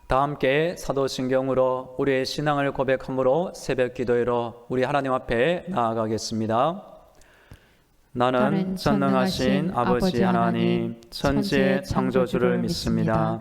다 함께 사도신경으로 우리의 신앙을 고백함으로 새벽 기도회로 우리 하나님 앞에 나아가겠습니다. 나는 전능하신 아버지 하나님, 천지의 창조주를 믿습니다.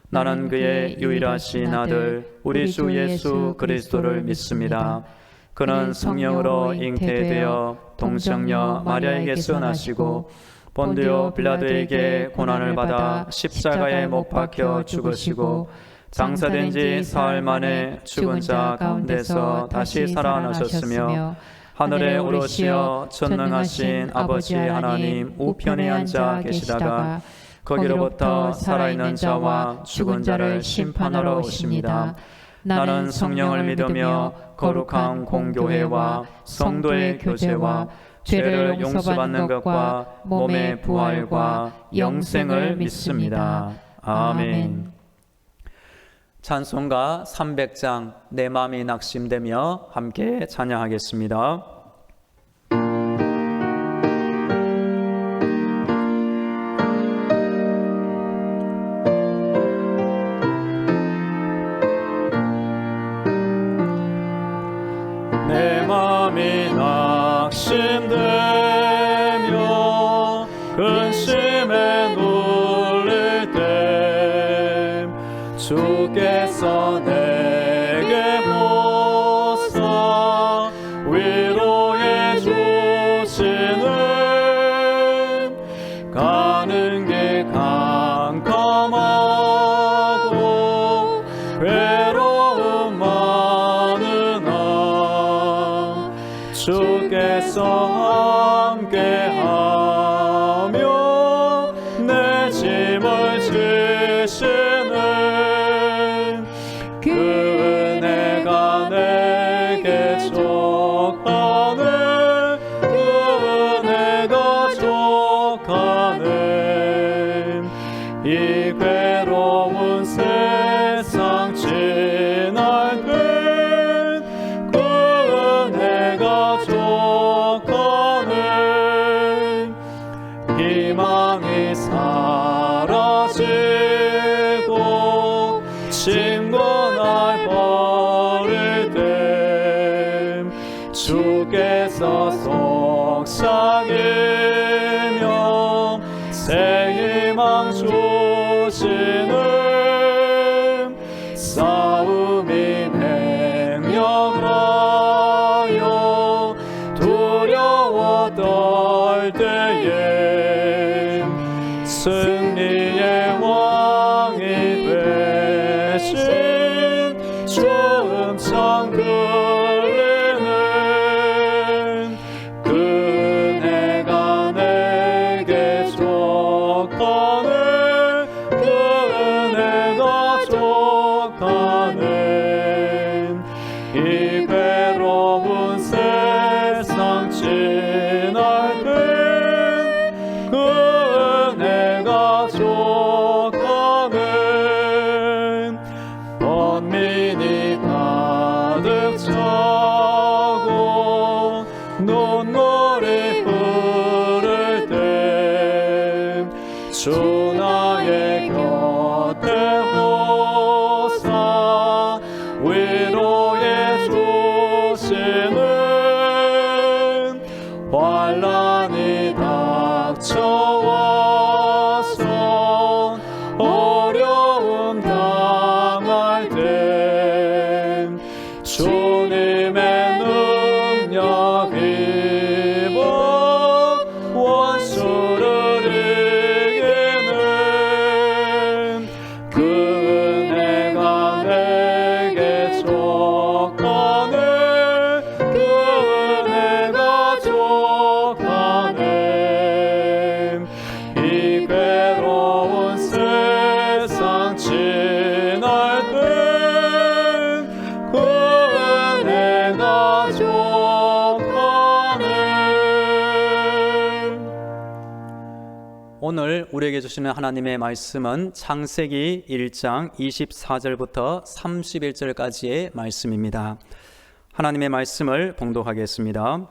나는 그의 유일하신 아들, 우리 주 예수 그리스도를 믿습니다. 그는 성령으로 잉태되어 동정녀 마리아에게서 나시고 본디오 빌라도에게 고난을 받아 십자가에 못 박혀 죽으시고 장사된 지 사흘 만에 죽은 자 가운데서 다시 살아나셨으며 하늘에 오르시어 전능하신 아버지 하나님 우편에 앉아 계시다가 거기로부터 살아있는 자와 죽은 자를 심판하러 오십니다. 나는 성령을 믿으며 거룩한 공교회와 성도의 교제와 죄를 용서받는 것과 몸의 부활과 영생을 믿습니다. 아멘. 찬송가 300장 내 마음이 낙심되며 함께 찬양하겠습니다. 내 마음이 낙심되며 근심에 눌릴 때 주께서 내게 보사 위로해 주시는 가는 길 캄캄하고 괴로움 많으나 주께서 함께하며 내 짐을 지시는 그 은혜가 내게 족하네. 그 은혜가 족하네. 이 괴로운 세상 지날 때 그 은혜가 족하네. 희망이 사라지고 친구 날 버릴 때 주께서 속삭이며 새 희망 주시는 싸움이 맹렬하여 두려워 떨 때에 승리의 왕이 되신 주 음성 들리는 그 은혜가 내게 족하네. 그 은혜가 족하네. 이 괴로운 세상 지날 때 그 은혜가 족하네. 번민이 가득 차고 눈물이 흐를 때 주 나의 곁에 오사 위로해 주시는 환난이 닥쳐와서 어려움 당할 때 주님의 능력 입어 원수를 이기는 그 은혜가 내게 족하네. 그 은혜가 족하네. 이 괴로운 세상 지날 땐 그 은혜가 족하네. 오늘 우리에게 주시는 하나님의 말씀은 창세기 1장 24절부터 31절까지의 말씀입니다. 하나님의 말씀을 봉독하겠습니다.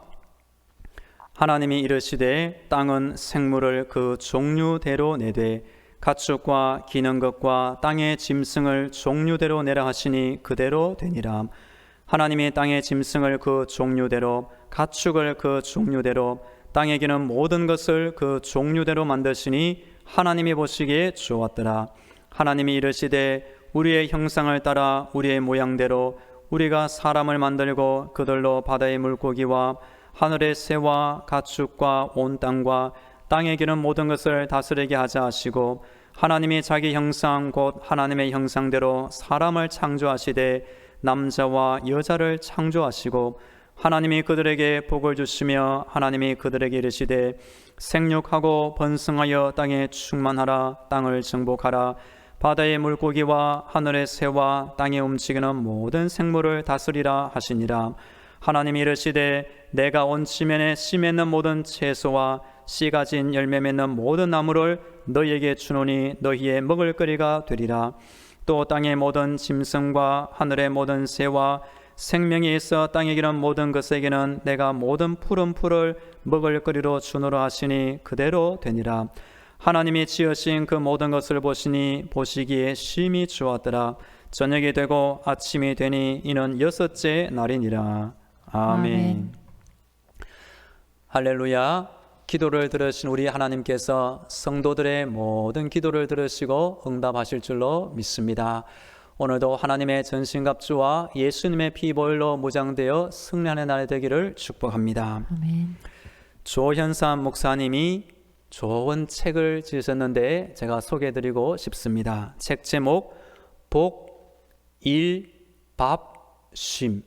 하나님이 이르시되 땅은 생물을 그 종류대로 내되 가축과 기는 것과 땅의 짐승을 종류대로 내라 하시니 그대로 되니라. 하나님이 땅의 짐승을 그 종류대로, 가축을 그 종류대로, 땅에 기는 모든 것을 그 종류대로 만드시니 하나님이 보시기에 좋았더라. 하나님이 이르시되 우리의 형상을 따라 우리의 모양대로 우리가 사람을 만들고 그들로 바다의 물고기와 하늘의 새와 가축과 온 땅과 땅에 기는 모든 것을 다스리게 하자 하시고, 하나님이 자기 형상 곧 하나님의 형상대로 사람을 창조하시되 남자와 여자를 창조하시고, 하나님이 그들에게 복을 주시며 하나님이 그들에게 이르시되 생육하고 번성하여 땅에 충만하라. 땅을 정복하라. 바다의 물고기와 하늘의 새와 땅에 움직이는 모든 생물을 다스리라 하시니라. 하나님이 이르시되 내가 온 지면에 씨 맺는 모든 채소와 씨 가진 열매 맺는 모든 나무를 너희에게 주노니 너희의 먹을거리가 되리라. 또 땅의 모든 짐승과 하늘의 모든 새와 생명이 있어 땅에 기는 모든 것에게는 내가 모든 푸른 풀을 먹을거리로 주노라 하시니 그대로 되니라. 하나님이 지으신 그 모든 것을 보시니 보시기에 심히 좋았더라. 저녁이 되고 아침이 되니 이는 여섯째 날이니라. 아멘. 할렐루야. 기도를 들으신 우리 하나님께서 성도들의 모든 기도를 들으시고 응답하실 줄로 믿습니다. 오늘도 하나님의 전신갑주와 예수님의 피 보혈로 무장되어 승리하는 날이 되기를 축복합니다. 아멘. 조현삼 목사님이 좋은 책을 지으셨는데 제가 소개해드리고 싶습니다. 책 제목 복, 일, 밥, 쉼.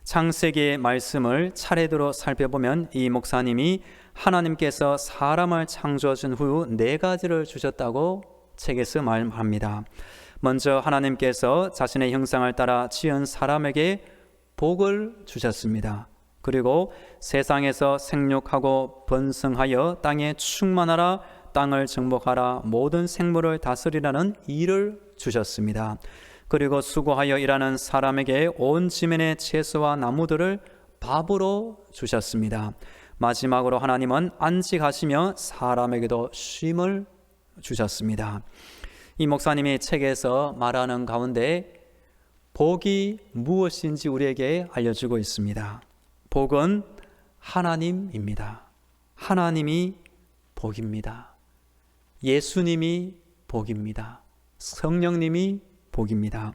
창세기의 말씀을 차례대로 살펴보면 이 목사님이 하나님께서 사람을 창조하신 후 4가지를 주셨다고 책에서 말합니다. 먼저 하나님께서 자신의 형상을 따라 지은 사람에게 복을 주셨습니다. 그리고 세상에서 생육하고 번성하여 땅에 충만하라, 땅을 정복하라, 모든 생물을 다스리라는 일을 주셨습니다. 그리고 수고하여 일하는 사람에게 온 지면의 채소와 나무들을 밥으로 주셨습니다. 마지막으로 하나님은 안식하시며 사람에게도 쉼을 주셨습니다. 이 목사님이 책에서 말하는 가운데 복이 무엇인지 우리에게 알려주고 있습니다. 복은 하나님입니다. 하나님이 복입니다. 예수님이 복입니다. 성령님이 복입니다.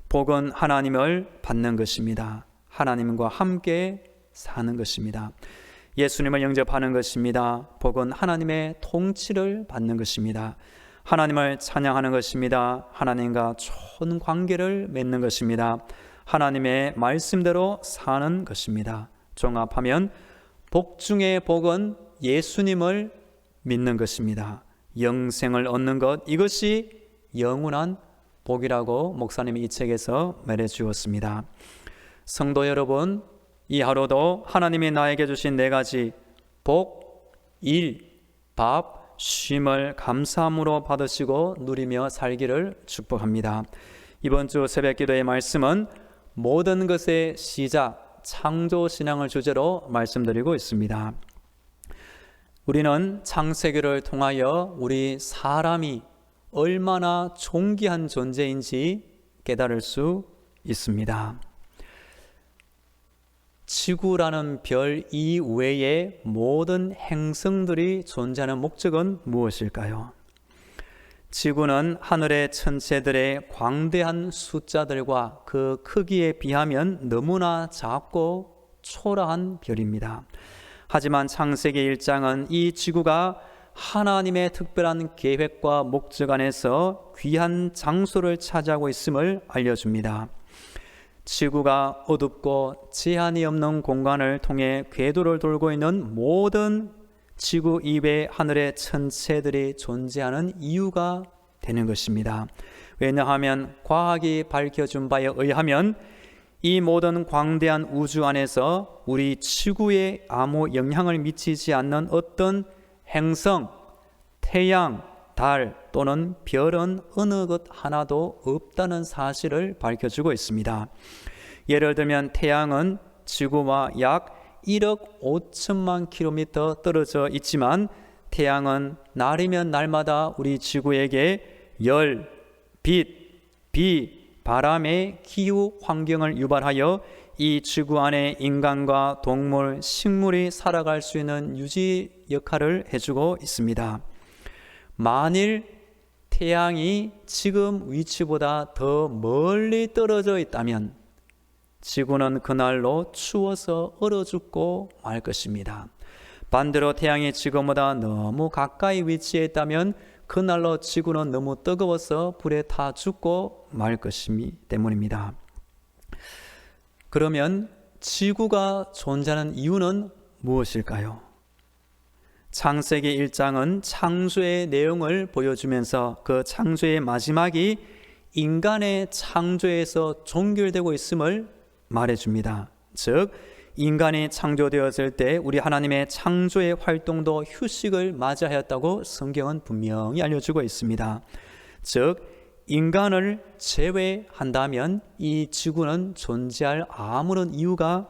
복은 하나님을 받는 것입니다. 하나님과 함께 사는 것입니다. 예수님을 영접하는 것입니다. 복은 하나님의 통치를 받는 것입니다. 하나님을 찬양하는 것입니다. 하나님과 좋은 관계를 맺는 것입니다. 하나님의 말씀대로 사는 것입니다. 종합하면 복 중의 복은 예수님을 믿는 것입니다. 영생을 얻는 것, 이것이 영원한 복이라고 목사님이 이 책에서 말해 주었습니다. 성도 여러분, 이 하루도 하나님이 나에게 주신 4가지 복, 일, 밥, 쉼을 감사함으로 받으시고 누리며 살기를 축복합니다. 이번 주 새벽 기도의 말씀은 모든 것의 시작, 창조신앙을 주제로 말씀드리고 있습니다. 우리는 창세기를 통하여 우리 사람이 얼마나 존귀한 존재인지 깨달을 수 있습니다. 지구라는 별 이외에 모든 행성들이 존재하는 목적은 무엇일까요? 지구는 하늘의 천체들의 광대한 숫자들과 그 크기에 비하면 너무나 작고 초라한 별입니다. 하지만 창세기 1장은 이 지구가 하나님의 특별한 계획과 목적 안에서 귀한 장소를 차지하고 있음을 알려줍니다. 지구가 어둡고 제한이 없는 공간을 통해 궤도를 돌고 있는 모든 지구 이외의 하늘의 천체들이 존재하는 이유가 되는 것입니다. 왜냐하면 과학이 밝혀준 바에 의하면 이 모든 광대한 우주 안에서 우리 지구에 아무 영향을 미치지 않는 어떤 행성, 태양, 달 또는 별은 어느 것 하나도 없다는 사실을 밝혀주고 있습니다. 예를 들면 태양은 지구와 약 1억 5천만 킬로미터 떨어져 있지만 태양은 날이면 날마다 우리 지구에게 열, 빛, 비, 바람의 기후 환경을 유발하여 이 지구 안에 인간과 동물, 식물이 살아갈 수 있는 유지 역할을 해주고 있습니다. 만일 태양이 지금 위치보다 더 멀리 떨어져 있다면 지구는 그날로 추워서 얼어 죽고 말 것입니다. 반대로 태양이 지구보다 너무 가까이 위치해 있다면 그날로 지구는 너무 뜨거워서 불에 타 죽고 말 것이기 때문입니다. 그러면 지구가 존재하는 이유는 무엇일까요? 창세기 1장은 창조의 내용을 보여주면서 그 창조의 마지막이 인간의 창조에서 종결되고 있음을 말해줍니다. 즉 인간이 창조되었을 때 우리 하나님의 창조의 활동도 휴식을 맞이하였다고 성경은 분명히 알려주고 있습니다. 즉 인간을 제외한다면 이 지구는 존재할 아무런 이유가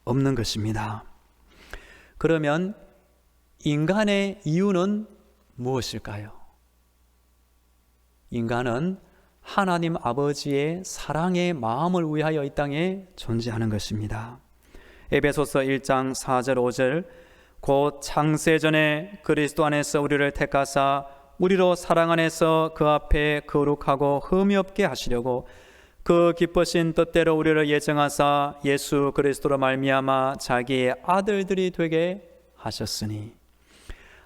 없는 것입니다. 그러면 인간의 이유는 무엇일까요? 인간은 하나님 아버지의 사랑의 마음을 위하여 이 땅에 존재하는 것입니다. 에베소서 1장 4절 5절 곧 창세전에 그리스도 안에서 우리를 택하사 우리로 사랑 안에서 그 앞에 거룩하고 흠이 없게 하시려고 그 기쁘신 뜻대로 우리를 예정하사 예수 그리스도로 말미암아 자기의 아들들이 되게 하셨으니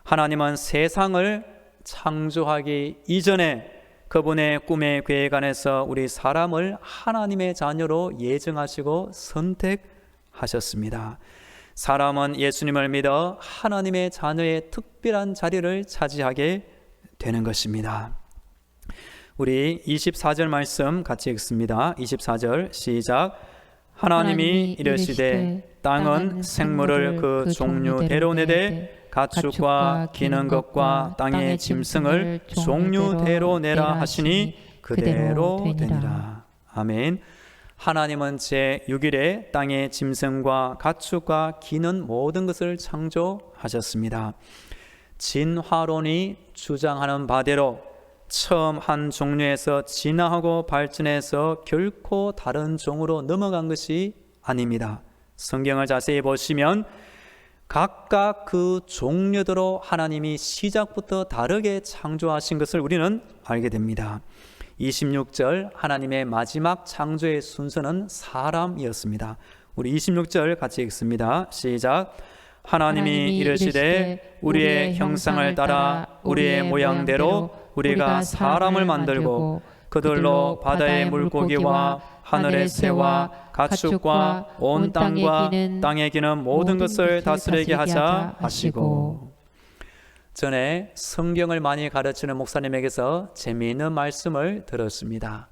하나님은 세상을 창조하기 이전에 그분의 꿈의 계획 안에서 우리 사람을 하나님의 자녀로 예정하시고 선택하셨습니다. 사람은 예수님을 믿어 하나님의 자녀의 특별한 자리를 차지하게 되는 것입니다. 우리 24절 말씀 같이 읽습니다. 24절 시작. 하나님이 이르시되 땅은 생물을 그 종류대로 내되 가축과 기는 것과 땅의 짐승을 종류대로 내라 하시니 그대로 되니라. 아멘. 하나님은 제6일에 땅의 짐승과 가축과 기는 모든 것을 창조하셨습니다. 진화론이 주장하는 바대로 처음 한 종류에서 진화하고 발전해서 결코 다른 종으로 넘어간 것이 아닙니다. 성경을 자세히 보시면 각각 그 종류대로 하나님이 시작부터 다르게 창조하신 것을 우리는 알게 됩니다. 26절 하나님의 마지막 창조의 순서는 사람이었습니다. 우리 26절 같이 읽습니다. 시작. 하나님이 이르시되 우리의 형상을 따라 우리의 모양대로 우리가 사람을 만들고 그들로 바다의 물고기와 하늘의 새와 가축과 온 땅과 땅에 기는 모든 것을 다스리게 하자 하시고. 전에 성경을 많이 가르치는 목사님에게서 재미있는 말씀을 들었습니다.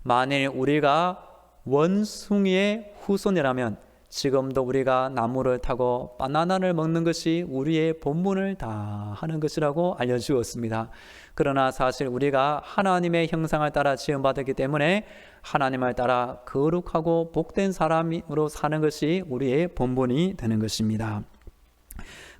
만일 우리가 원숭이의 후손이라면 지금도 우리가 나무를 타고 바나나를 먹는 것이 우리의 본분을 다하는 것이라고 알려주었습니다. 그러나 사실 우리가 하나님의 형상을 따라 지음받았기 때문에 하나님을 따라 거룩하고 복된 사람으로 사는 것이 우리의 본분이 되는 것입니다.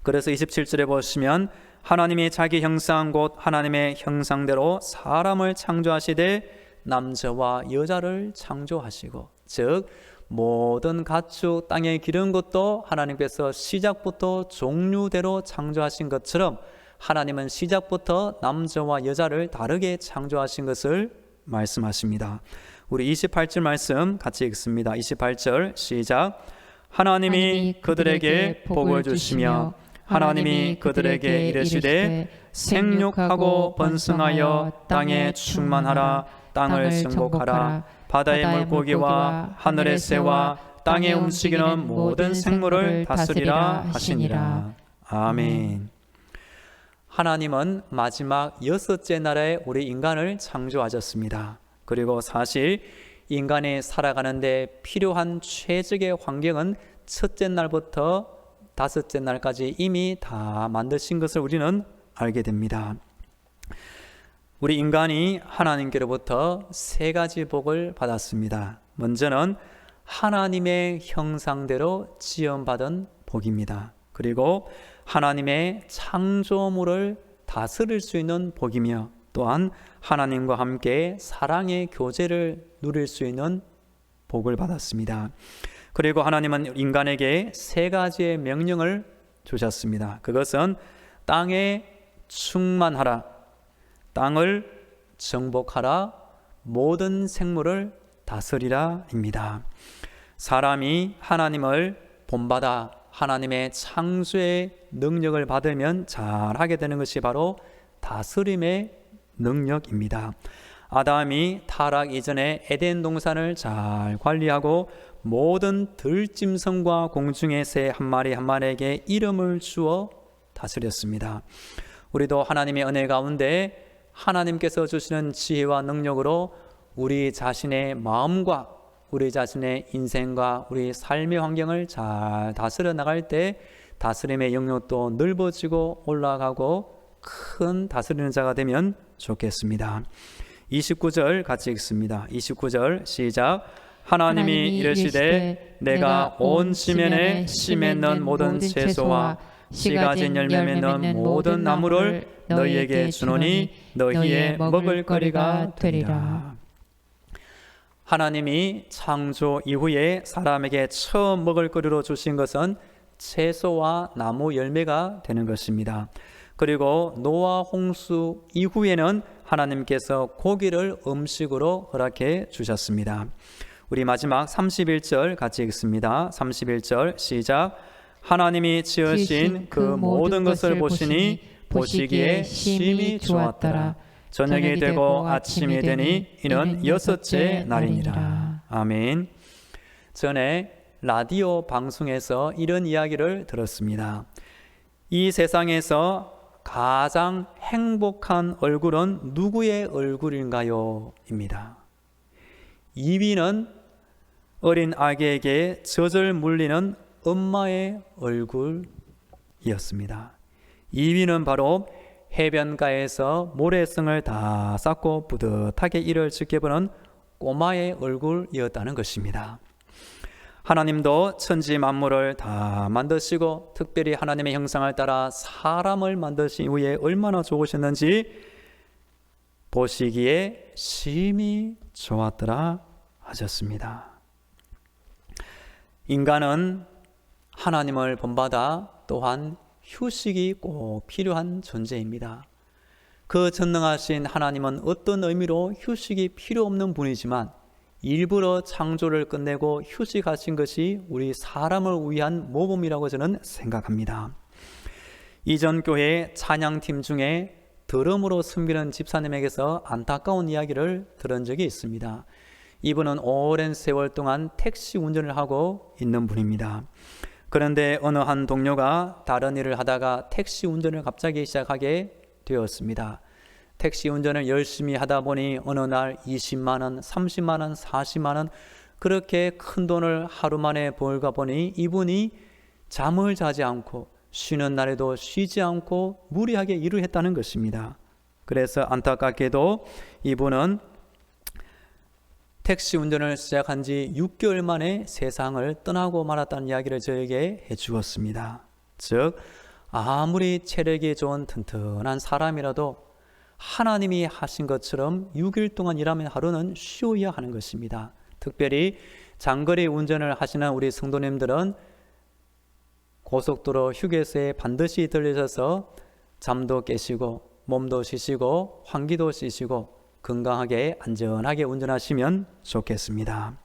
그래서 27절에 보시면 하나님이 자기 형상 곧 하나님의 형상대로 사람을 창조하시되 남자와 여자를 창조하시고, 즉 모든 가축 땅에 기른 것도 하나님께서 시작부터 종류대로 창조하신 것처럼 하나님은 시작부터 남자와 여자를 다르게 창조하신 것을 말씀하십니다. 우리 28절 말씀 같이 읽습니다. 28절 시작. 하나님이 그들에게 복을 주시며 하나님이 그들에게 이르시되 생육하고 번성하여 땅에 충만하라. 땅을 정복하라. 바다의 물고기와 하늘의 새와 땅에 움직이는 모든 생물을 다스리라 하시니라. 아멘. 하나님은 마지막 6째 날에 우리 인간을 창조하셨습니다. 그리고 사실 인간이 살아가는데 필요한 최적의 환경은 첫째 날부터 5째 날까지 이미 다 만드신 것을 우리는 알게 됩니다. 우리 인간이 하나님께로부터 3가지 복을 받았습니다. 먼저는 하나님의 형상대로 지음받은 복입니다. 그리고 하나님의 창조물을 다스릴 수 있는 복이며 또한 하나님과 함께 사랑의 교제를 누릴 수 있는 복을 받았습니다. 그리고 하나님은 인간에게 세 가지의 명령을 주셨습니다. 그것은 땅에 충만하라, 땅을 정복하라, 모든 생물을 다스리라입니다. 사람이 하나님을 본받아 하나님의 창조의 능력을 받으면 잘하게 되는 것이 바로 다스림의 능력입니다. 아담이 타락 이전에 에덴 동산을 잘 관리하고 모든 들짐승과 공중의 새 한 마리 한 마리에게 이름을 주어 다스렸습니다. 우리도 하나님의 은혜 가운데 하나님께서 주시는 지혜와 능력으로 우리 자신의 마음과 우리 자신의 인생과 우리 삶의 환경을 잘 다스려 나갈 때 다스림의 영역도 넓어지고 올라가고 큰 다스리는 자가 되면 좋겠습니다. 29절 같이 읽습니다. 29절 시작. 하나님이 이르시되 내가 온 지면에 씨 맺는 모든 채소와 씨 가진 열매 맺는 모든 나무를 너희에게 주노니 너희의 먹을 거리가 되리라. 하나님이 창조 이후에 사람에게 처음 먹을 거리로 주신 것은 채소와 나무 열매가 되는 것입니다. 그리고 노아 홍수 이후에는 하나님께서 고기를 음식으로 허락해 주셨습니다. 우리 마지막 31절 같이 읽습니다. 31절 시작. 하나님이 지으신 그 모든 것을 보시니 보시기에 심히 좋았더라. 저녁이 되고 아침이 되니 이는 여섯째 날이니라. 아멘. 전에 라디오 방송에서 이런 이야기를 들었습니다. 이 세상에서 가장 행복한 얼굴은 누구의 얼굴인가요? 입니다. 2위는 어린 아기에게 젖을 물리는 엄마의 얼굴이었습니다. 2위는 바로 해변가에서 모래성을 다 쌓고 뿌듯하게 이를 지켜보는 꼬마의 얼굴이었다는 것입니다. 하나님도 천지 만물을 다 만드시고 특별히 하나님의 형상을 따라 사람을 만드신 이후에 얼마나 좋으셨는지 보시기에 심히 좋았더라 하셨습니다. 인간은 하나님을 본받아 또한 휴식이 꼭 필요한 존재입니다. 그 전능하신 하나님은 어떤 의미로 휴식이 필요 없는 분이지만 일부러 창조를 끝내고 휴식하신 것이 우리 사람을 위한 모범이라고 저는 생각합니다. 이전 교회 찬양팀 중에 드럼으로 섬기는 집사님에게서 안타까운 이야기를 들은 적이 있습니다. 이분은 오랜 세월 동안 택시 운전을 하고 있는 분입니다. 그런데 어느 한 동료가 다른 일을 하다가 택시 운전을 갑자기 시작하게 되었습니다. 택시 운전을 열심히 하다 보니 어느 날 20만 원, 30만 원, 40만 원 그렇게 큰 돈을 하루 만에 벌다 보니 이분이 잠을 자지 않고 쉬는 날에도 쉬지 않고 무리하게 일을 했다는 것입니다. 그래서 안타깝게도 이분은 택시 운전을 시작한 지 6개월 만에 세상을 떠나고 말았다는 이야기를 저에게 해주었습니다. 즉 아무리 체력이 좋은 튼튼한 사람이라도 하나님이 하신 것처럼 6일 동안 일하면 하루는 쉬어야 하는 것입니다. 특별히 장거리 운전을 하시는 우리 성도님들은 고속도로 휴게소에 반드시 들르셔서 잠도 깨시고 몸도 쉬시고 환기도 쉬시고 건강하게 안전하게 운전하시면 좋겠습니다.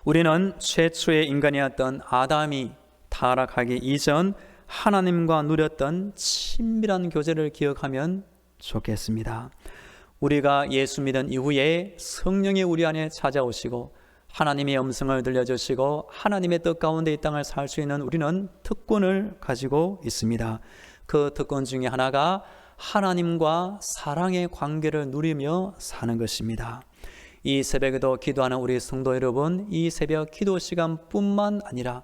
우리는 최초의 인간이었던 아담이 타락하기 이전 하나님과 누렸던 친밀한 교제를 기억하면 좋겠습니다. 우리가 예수 믿은 이후에 성령이 우리 안에 찾아오시고 하나님의 음성을 들려주시고 하나님의 뜻 가운데 이 땅을 살 수 있는 우리는 특권을 가지고 있습니다. 그 특권 중에 하나가 하나님과 사랑의 관계를 누리며 사는 것입니다. 이 새벽에도 기도하는 우리 성도 여러분, 이 새벽 기도 시간뿐만 아니라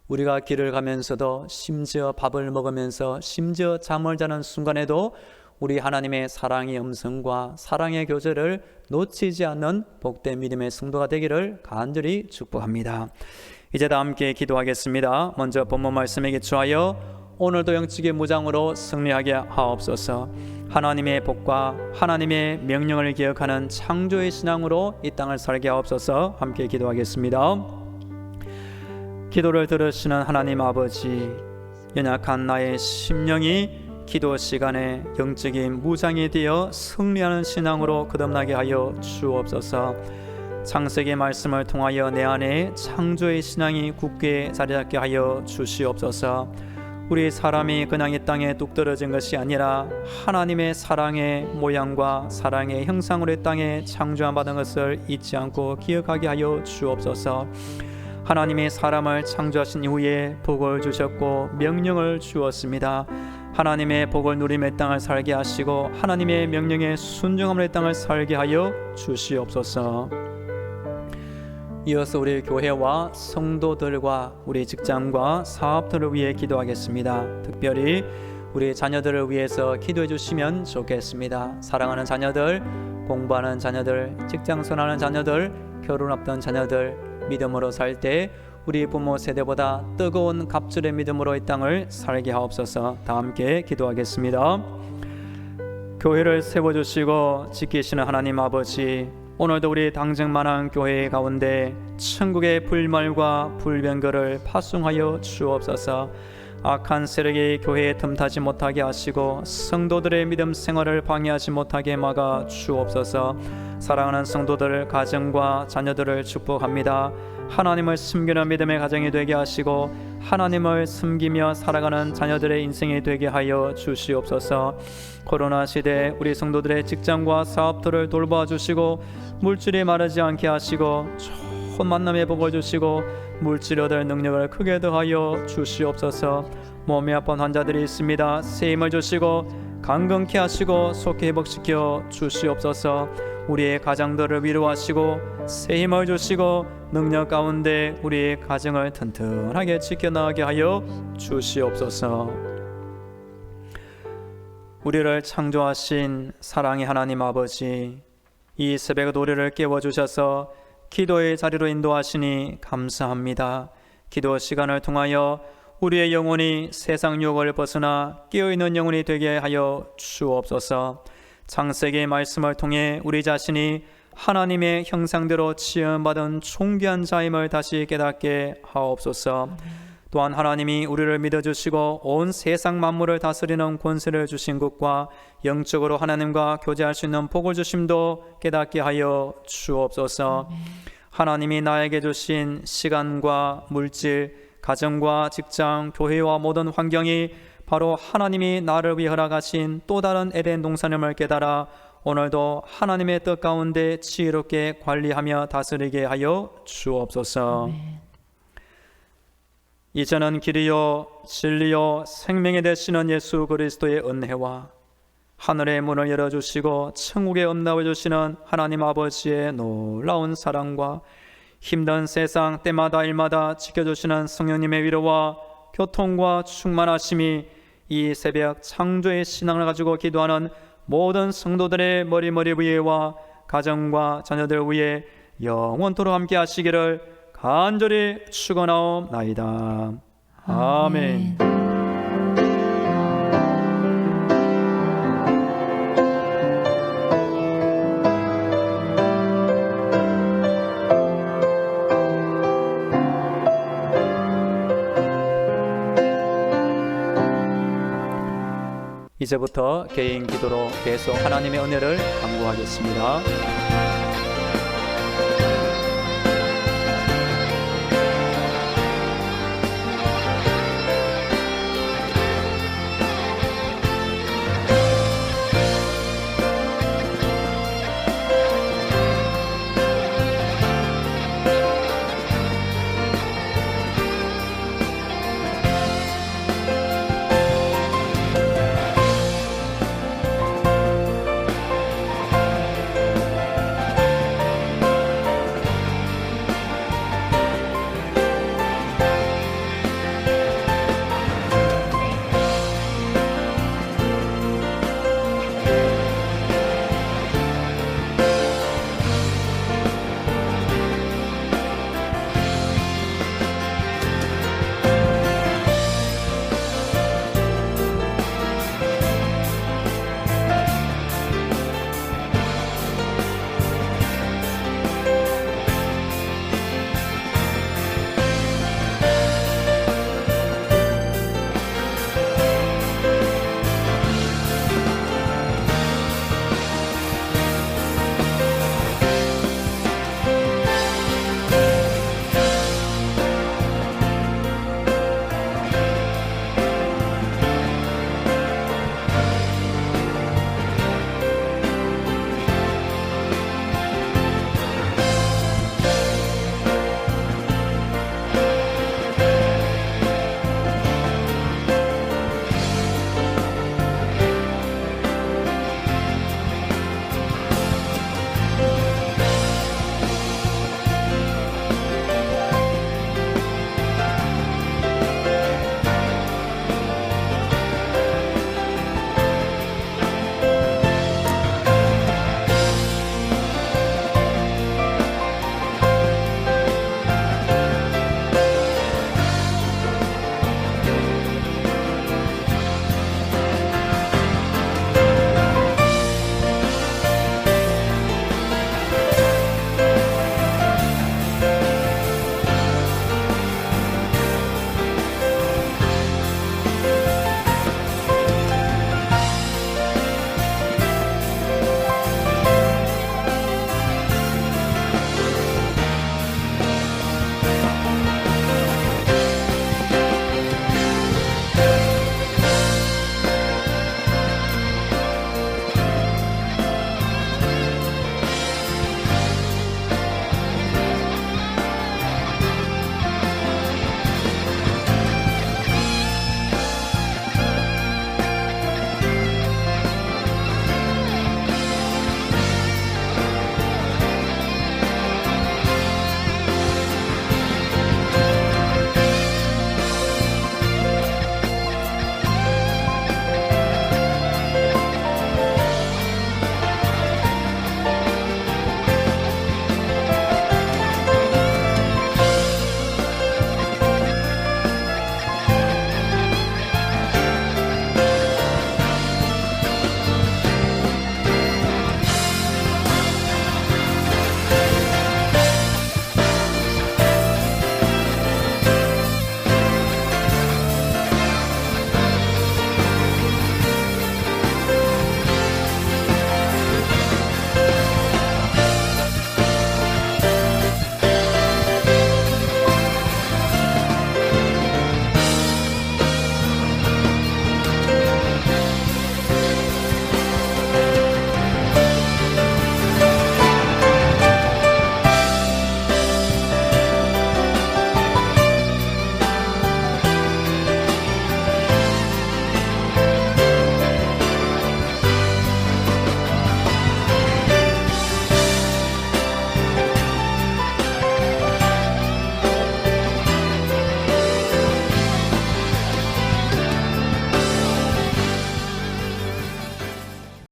우리가 길을 가면서도 심지어 밥을 먹으면서 심지어 잠을 자는 순간에도 우리 하나님의 사랑의 음성과 사랑의 교제를 놓치지 않는 복된 믿음의 성도가 되기를 간절히 축복합니다. 이제 다 함께 기도하겠습니다. 먼저 본문 말씀에 기초하여 오늘도 영적인 무장으로 승리하게 하옵소서. 하나님의 복과 하나님의 명령을 기억하는 창조의 신앙으로 이 땅을 살게 하옵소서. 함께 기도하겠습니다. 기도를 들으시는 하나님 아버지, 연약한 나의 심령이 기도 시간에 영적인 무장이 되어 승리하는 신앙으로 거듭나게 하여 주옵소서. 창세기 말씀을 통하여 내 안에 창조의 신앙이 굳게 자리잡게 하여 주시옵소서. 우리 사람이 그냥 이 땅에 뚝 떨어진 것이 아니라 하나님의 사랑의 모양과 사랑의 형상으로 이 땅에 창조받은 것을 잊지 않고 기억하게 하여 주옵소서. 하나님이 사람을 창조하신 이후에 복을 주셨고 명령을 주었습니다. 하나님의 복을 누리며 땅을 살게 하시고 하나님의 명령에 순종함으로 땅을 살게 하여 주시옵소서. 이어서 우리 교회와 성도들과 우리 직장과 사업들을 위해 기도하겠습니다. 특별히 우리 자녀들을 위해서 기도해 주시면 좋겠습니다. 사랑하는 자녀들, 공부하는 자녀들, 직장 선하는 자녀들, 결혼 앞둔 자녀들, 믿음으로 살 때 우리 부모 세대보다 뜨거운 갑절의 믿음으로 이 땅을 살게 하옵소서. 다 함께 기도하겠습니다. 교회를 세워주시고 지키시는 하나님 아버지, 오늘도 우리 당정만한 교회 가운데 천국의 불말과 불병거를 파송하여 주옵소서. 악한 세력이 교회에 틈타지 못하게 하시고 성도들의 믿음 생활을 방해하지 못하게 막아 주옵소서. 사랑하는 성도들 가정과 자녀들을 축복합니다. 하나님을 숨기는 믿음의 가정이 되게 하시고 하나님을 숨기며 살아가는 자녀들의 인생이 되게 하여 주시옵소서. 코로나 시대 우리 성도들의 직장과 사업들을 돌봐 주시고 물질이 마르지 않게 하시고 좋은 만남의 복을 주시고 물질 얻을 능력을 크게 더하여 주시옵소서. 몸이 아픈 환자들이 있습니다. 새 힘을 주시고 강건케 하시고 속히 회복시켜 주시옵소서. 우리의 가정들을 위로하시고 새 힘을 주시고 능력 가운데 우리의 가정을 튼튼하게 지켜나가게 하여 주시옵소서. 우리를 창조하신 사랑의 하나님 아버지, 이 새벽 우리를 깨워주셔서 기도의 자리로 인도하시니 감사합니다. 기도 시간을 통하여 우리의 영혼이 세상 유혹을 벗어나 깨어있는 영혼이 되게 하여 주옵소서. 창세기의 말씀을 통해 우리 자신이 하나님의 형상대로 지음받은 존귀한 자임을 다시 깨닫게 하옵소서. 또한 하나님이 우리를 믿어주시고 온 세상 만물을 다스리는 권세를 주신 것과 영적으로 하나님과 교제할 수 있는 복을 주심도 깨닫게 하여 주옵소서. 하나님이 나에게 주신 시간과 물질, 가정과 직장, 교회와 모든 환경이 바로 하나님이 나를 위해 허락하신 또 다른 에덴 동산임을 깨달아 오늘도 하나님의 뜻 가운데 지혜롭게 관리하며 다스리게 하여 주옵소서. 이제는 길이요 진리요 생명이 되시는 예수 그리스도의 은혜와 하늘의 문을 열어주시고 천국의 음답을 주시는 하나님 아버지의 놀라운 사랑과 힘든 세상 때마다 일마다 지켜주시는 성령님의 위로와 교통과 충만하심이 이 새벽 창조의 신앙을 가지고 기도하는 모든 성도들의 머리 위에와 가정과 자녀들 위에 영원토록 함께 하시기를 간절히 축원하옵나이다. 아멘. 이제부터 개인 기도로 계속 하나님의 은혜를 간구하겠습니다.